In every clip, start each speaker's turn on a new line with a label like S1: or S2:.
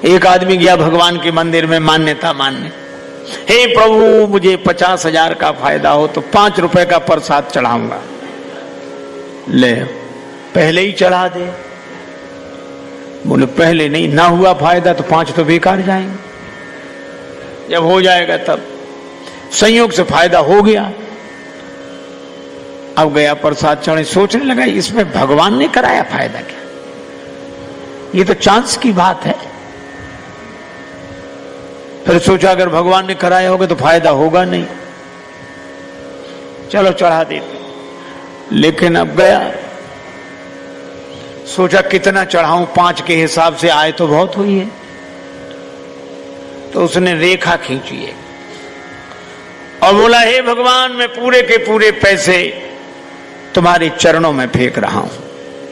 S1: एक आदमी गया भगवान के मंदिर में मान्यता मानने, हे प्रभु मुझे 50,000 का फायदा हो तो 5 रुपए का प्रसाद चढ़ाऊंगा। ले पहले ही चढ़ा दे। बोले पहले नहीं, ना हुआ फायदा तो 5 तो बेकार जाएंगे, जब हो जाएगा तब। संयोग से फायदा हो गया, अब गया प्रसाद चढ़े, सोचने लगा इसमें भगवान ने कराया फायदा क्या, ये तो चांस की बात है। फिर सोचा अगर भगवान ने कराया होगा तो फायदा होगा नहीं, चलो चढ़ा देते। लेकिन अब गया, सोचा कितना चढ़ाऊं, 5 के हिसाब से आए तो बहुत हुई है। तो उसने रेखा खींची है और बोला हे भगवान मैं पूरे के पूरे पैसे तुम्हारे चरणों में फेंक रहा हूं,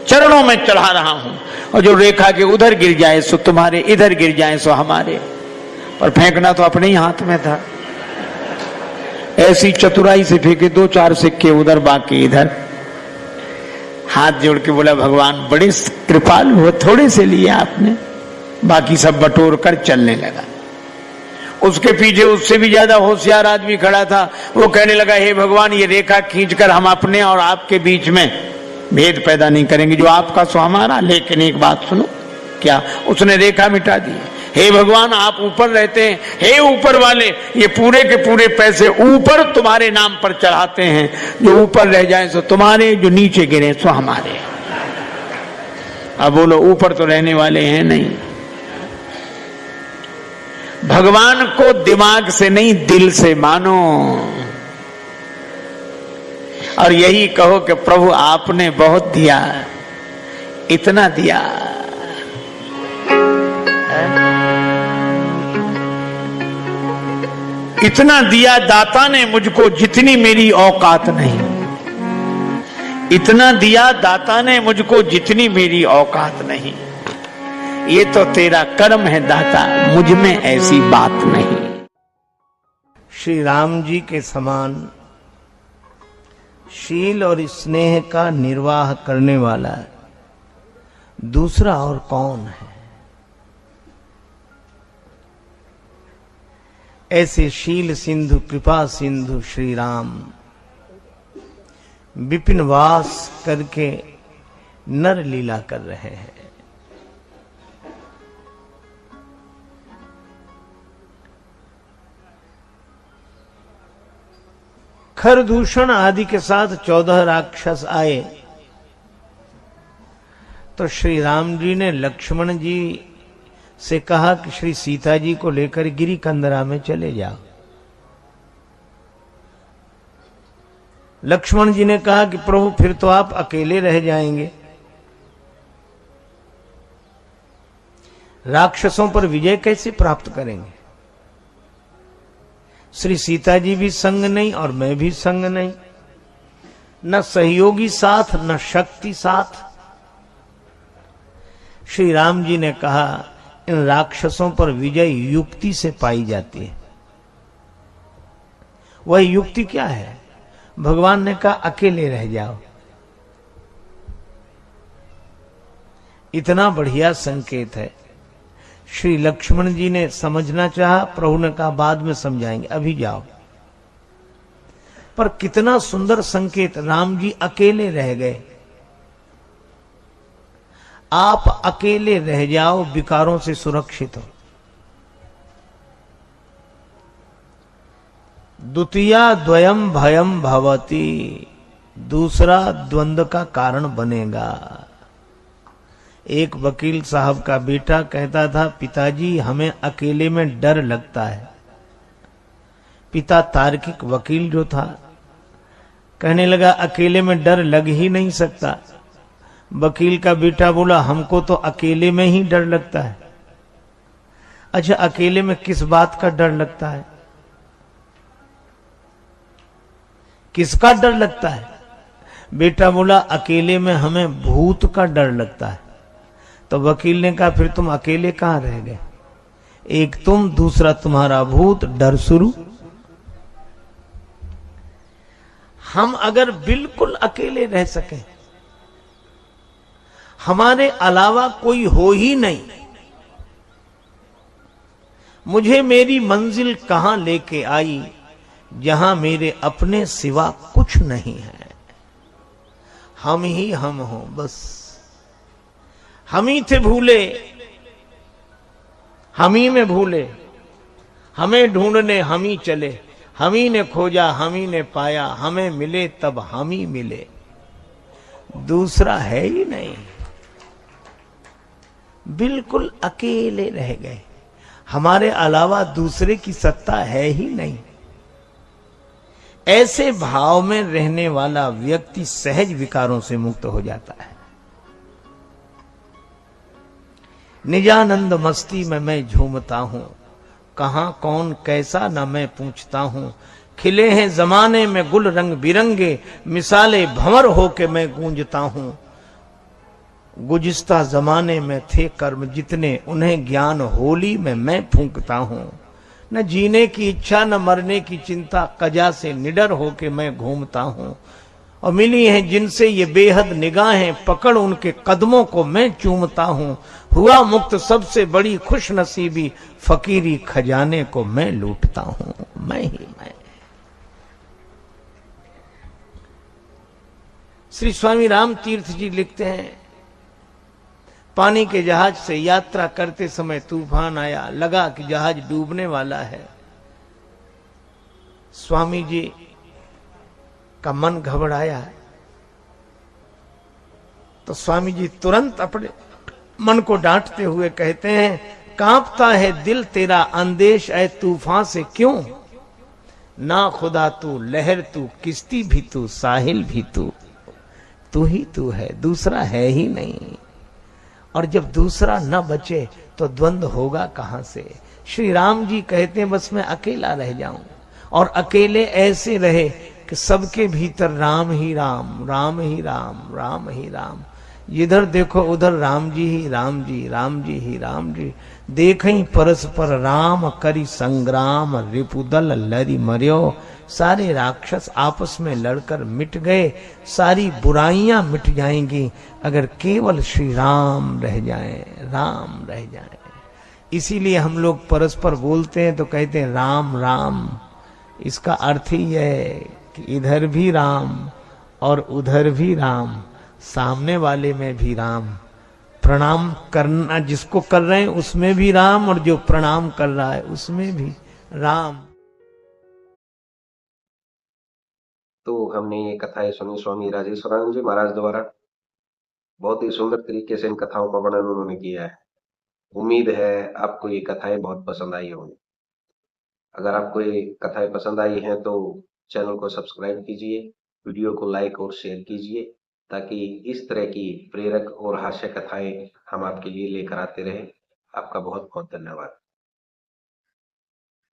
S1: चरणों में चढ़ा रहा हूं, और जो रेखा के उधर गिर जाए सो तुम्हारे, इधर गिर जाए सो हमारे। पर फेंकना तो अपने ही हाथ में था। ऐसी चतुराई से फेंके 2-4 सिक्के उधर बाकी इधर। हाथ जोड़ के बोला भगवान बड़े कृपालु हो, थोड़े से लिए आपने, बाकी सब बटोर कर चलने लगा। उसके पीछे उससे भी ज्यादा होशियार आदमी खड़ा था, वो कहने लगा हे भगवान ये रेखा खींचकर हम अपने और आपके बीच में भेद पैदा नहीं करेंगे, जो आपका सो हमारा। लेकिन एक बात सुनो, क्या? उसने रेखा मिटा दी। हे भगवान आप ऊपर रहते हैं, हे ऊपर वाले ये पूरे के पूरे पैसे ऊपर तुम्हारे नाम पर चढ़ाते हैं, जो ऊपर रह जाए सो तुम्हारे, जो नीचे गिरे सो हमारे। अब बोलो ऊपर तो रहने वाले हैं नहीं। भगवान को दिमाग से नहीं दिल से मानो, और यही कहो कि प्रभु आपने बहुत दिया, इतना दिया। इतना दिया दाता ने मुझको जितनी मेरी औकात नहीं, इतना दिया दाता ने मुझको जितनी मेरी औकात नहीं। ये तो तेरा कर्म है दाता, मुझ में ऐसी बात नहीं।
S2: श्री राम जी के समान शील और स्नेह का निर्वाह करने वाला दूसरा और कौन है? ऐसे शील सिंधु कृपा सिंधु श्री राम विपिन वास करके नर लीला कर रहे हैं। खरदूषण आदि के साथ 14 राक्षस आए तो श्री राम जी ने लक्ष्मण जी से कहा कि श्री सीता जी को लेकर गिरी कंदरा में चले जाओ। लक्ष्मण जी ने कहा कि प्रभु फिर तो आप अकेले रह जाएंगे, राक्षसों पर विजय कैसे प्राप्त करेंगे? श्री सीता जी भी संग नहीं और मैं भी संग नहीं, न सहयोगी साथ न शक्ति साथ। श्री राम जी ने कहा इन राक्षसों पर विजय युक्ति से पाई जाती है। वह युक्ति क्या है? भगवान ने कहा अकेले रह जाओ। इतना बढ़िया संकेत है। श्री लक्ष्मण जी ने समझना चाहा, प्रभु ने कहा बाद में समझाएंगे, अभी जाओ। पर कितना सुंदर संकेत, राम जी अकेले रह गए। आप अकेले रह जाओ, विकारों से सुरक्षित हो। द्वितीया द्वयम भयम भवति, दूसरा द्वंद्व का कारण बनेगा। एक वकील साहब का बेटा कहता था पिताजी हमें अकेले में डर लगता है। पिता तार्किक वकील जो था कहने लगा अकेले में डर लग ही नहीं सकता। वकील का बेटा बोला हमको तो अकेले में ही डर लगता है। अच्छा अकेले में किस बात का डर लगता है? किसका डर लगता है? बेटा बोला अकेले में हमें भूत का डर लगता है। तो वकील ने कहा फिर तुम अकेले कहां रह गए? एक तुम, दूसरा तुम्हारा भूत, डर शुरू। हम अगर बिल्कुल अकेले रह सके, हमारे अलावा कोई हो ही नहीं, मुझे मेरी मंजिल कहां लेके आई, जहां मेरे अपने सिवा कुछ नहीं है। हम ही हम हो बस, हम ही थे भूले, हम ही में भूले, हमें ढूंढने हम ही चले, हम ही ने खोजा हम ही ने पाया, हमें मिले तब हम ही मिले, दूसरा है ही नहीं। बिल्कुल अकेले रह गए, हमारे अलावा दूसरे की सत्ता है ही नहीं। ऐसे भाव में रहने वाला व्यक्ति सहज विकारों से मुक्त हो जाता है। निजानंद मस्ती में मैं झूमता हूं, कहां कौन कैसा न मैं पूछता हूं। खिले हैं जमाने में गुल रंग बिरंगे, मिसाले भंवर होके मैं गूंजता हूं। गुज़िश्ता जमाने में थे कर्म जितने, उन्हें ज्ञान होली में मैं फूंकता हूं। न जीने की इच्छा न मरने की चिंता, कजा से निडर होके मैं घूमता हूं। और मिली हैं जिनसे ये बेहद निगाहें, पकड़ उनके कदमों को मैं चूमता हूं। हुआ मुक्त सबसे बड़ी खुश नसीबी, फकीरी खजाने को मैं लूटता हूं। मैं ही मैं। श्री स्वामी राम तीर्थ जी लिखते हैं, पानी के जहाज से यात्रा करते समय तूफान आया, लगा कि जहाज डूबने वाला है। स्वामी जी का मन घबराया, तो स्वामी जी तुरंत अपने मन को डांटते हुए कहते हैं, कांपता है दिल तेरा अंदेश ऐ तूफान से क्यों। ना खुदा तू, लहर तू, किश्ती भी तू, साहिल भी तू ही तू है, दूसरा है ही नहीं। और जब दूसरा न बचे तो द्वंद्व होगा कहां से। श्री राम जी कहते हैं, बस मैं अकेला रह जाऊं, और अकेले ऐसे रहे कि सबके भीतर राम ही राम, राम ही राम, राम ही राम। जिधर देखो उधर राम जी ही राम जी, राम जी ही राम जी। देखई परस्पर राम करी संग्राम, रिपुदल लरी मर्यो। सारे राक्षस आपस में लड़कर मिट गए, सारी बुराइयां मिट जाएंगी अगर केवल श्री राम रह जाएं, राम रह जाएं। इसीलिए हम लोग परस्पर बोलते हैं तो कहते हैं राम राम। इसका अर्थ ही है कि इधर भी राम और उधर भी राम, सामने वाले में भी राम। प्रणाम करना जिसको कर रहे हैं उसमें भी राम, और जो प्रणाम कर रहा है उसमें भी राम।
S3: तो हमने ये कथाएं सुनी स्वामी राजेश्वरानंद जी महाराज द्वारा। बहुत ही सुंदर तरीके से इन कथाओं का वर्णन उन्होंने किया है। उम्मीद है आपको ये कथाएं बहुत पसंद आई होंगी। अगर आपको ये कथाएं पसंद आई हैं तो चैनल को सब्सक्राइब कीजिए, वीडियो को लाइक और शेयर कीजिए, ताकि इस तरह की प्रेरक और हास्य कथाएं हम आपके लिए लेकर आते रहें। आपका बहुत बहुत धन्यवाद।